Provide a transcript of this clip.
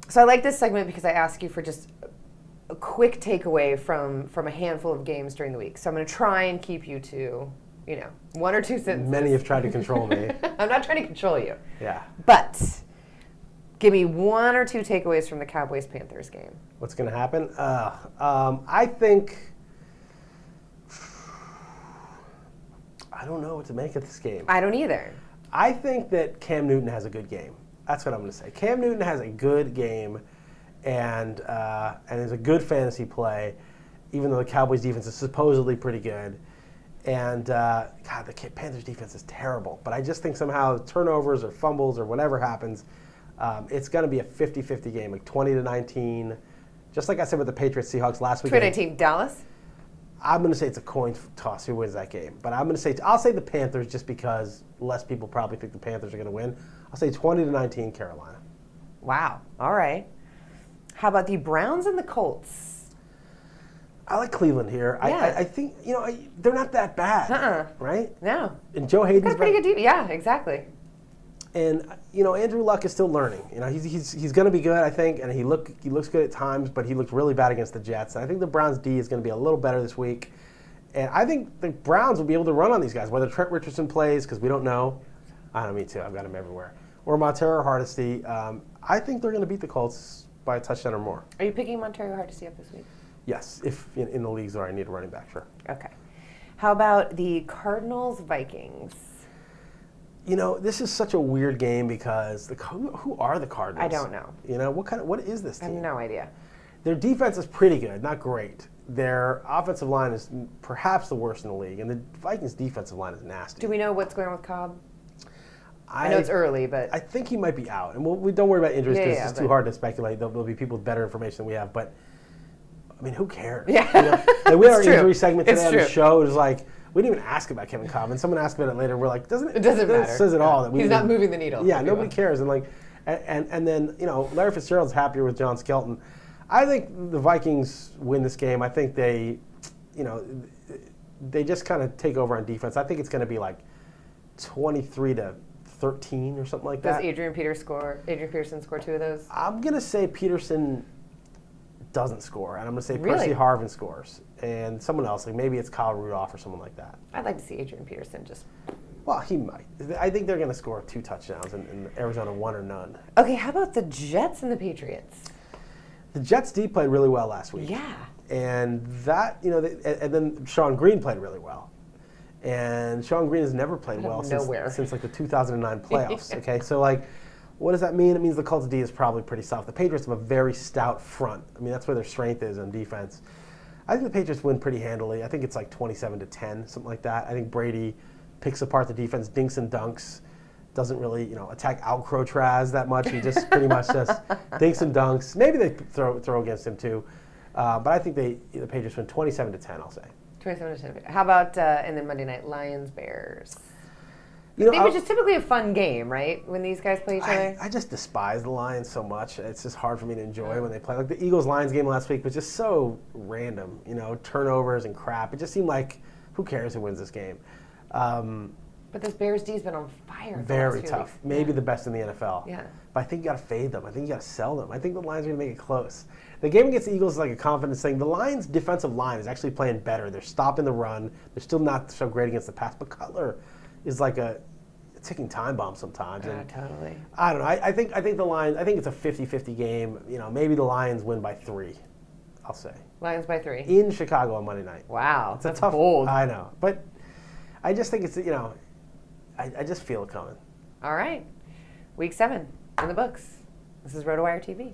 So I like this segment because I ask you for just a quick takeaway from a handful of games during the week. So I'm going to try and keep you to, one or two sentences. Many have tried to control me. I'm not trying to control you. Yeah. But give me one or two takeaways from the Cowboys-Panthers game. What's going to happen? I think... I don't know what to make of this game. I don't either. I think that Cam Newton has a good game. That's what I'm going to say. Cam Newton has a good game and is a good fantasy play, even though the Cowboys' defense is supposedly pretty good. And, God, the Panthers' defense is terrible. But I just think somehow turnovers or fumbles or whatever happens, it's going to be a 50-50 game, like 20-19. Just like I said with the Patriots-Seahawks last week. 2019, Dallas? I'm going to say it's a coin toss who wins that game. But I'll say the Panthers just because less people probably think the Panthers are going to win. I'll say 20-19 Carolina. Wow. All right. How about the Browns and the Colts? I like Cleveland here. Yeah. I think, they're not that bad, right? No. And Joe Hayden's got a pretty good defense. Yeah, exactly. And, Andrew Luck is still learning. He's going to be good, I think, and he looks good at times, but he looked really bad against the Jets. And I think the Browns' D is going to be a little better this week. And I think the Browns will be able to run on these guys, whether Trent Richardson plays, because we don't know. I don't know, me too. I've got him everywhere. Or Montero Hardesty. I think they're going to beat the Colts by a touchdown or more. Are you picking Montero Hardesty up this week? Yes, if in the leagues where I need a running back, sure. Okay. How about the Cardinals-Vikings? This is such a weird game because who are the Cardinals? I don't know. What is this team? I have no idea. Their defense is pretty good, not great. Their offensive line is perhaps the worst in the league, and the Vikings' defensive line is nasty. Do we know what's going on with Cobb? I know it's early, but I think he might be out, and we don't worry about injuries because it's too hard to speculate. There'll be people with better information than we have, but I mean, who cares? Yeah, we had our injury segment today on the true. show. It was like we didn't even ask about Kevin Cobb, and someone asked about it later. We're like, it doesn't matter. Says it all that he's not moving the needle. Yeah, nobody cares, and then Larry Fitzgerald's happier with John Skelton. I think the Vikings win this game. I think they just kind of take over on defense. I think it's going to be like 23-13 or something like that. Does Adrian Peterson score two of those? I'm going to say Peterson doesn't score, and I'm going to say Really? Percy Harvin scores, and someone else, like maybe it's Kyle Rudolph or someone like that. I'd like to see Adrian Peterson just... Well, he might. I think they're going to score 2 touchdowns, and Arizona 1 or none. Okay, how about the Jets and the Patriots? The Jets D played really well last week. Yeah. And that, and then Sean Green played really well. And Sean Green has never played well since like the 2009 playoffs. Okay, so what does that mean? It means the Colts D is probably pretty soft. The Patriots have a very stout front. I mean, that's where their strength is on defense. I think the Patriots win pretty handily. I think it's like 27-10, something like that. I think Brady picks apart the defense, dinks and dunks. Doesn't really, attack Alcatraz that much. He just pretty much just dinks and dunks. Maybe they throw against him too. But I think the Patriots win 27-10, I'll say. 27-10. How about, and then Monday night, Lions-Bears? Which is typically a fun game, right, when these guys play each other? I just despise the Lions so much. It's just hard for me to enjoy when they play. Like the Eagles-Lions game last week was just so random, turnovers and crap. It just seemed like, who cares who wins this game? But this Bears D's been on fire. Very tough. Maybe the best in the NFL. Yeah. But I think you got to fade them. I think you got to sell them. I think the Lions are going to make it close. The game against the Eagles is like a confidence thing. The Lions' defensive line is actually playing better. They're stopping the run. They're still not so great against the pass. But Cutler is like a ticking time bomb sometimes. Totally. I don't know. I think the Lions. I think it's a 50-50 game. Maybe the Lions win by 3. I'll say. Lions by 3 in Chicago on Monday night. Wow, that's tough. Bold. I know, but I just think it's I just feel it coming. All right. Week 7 in the books. This is RotoWire TV.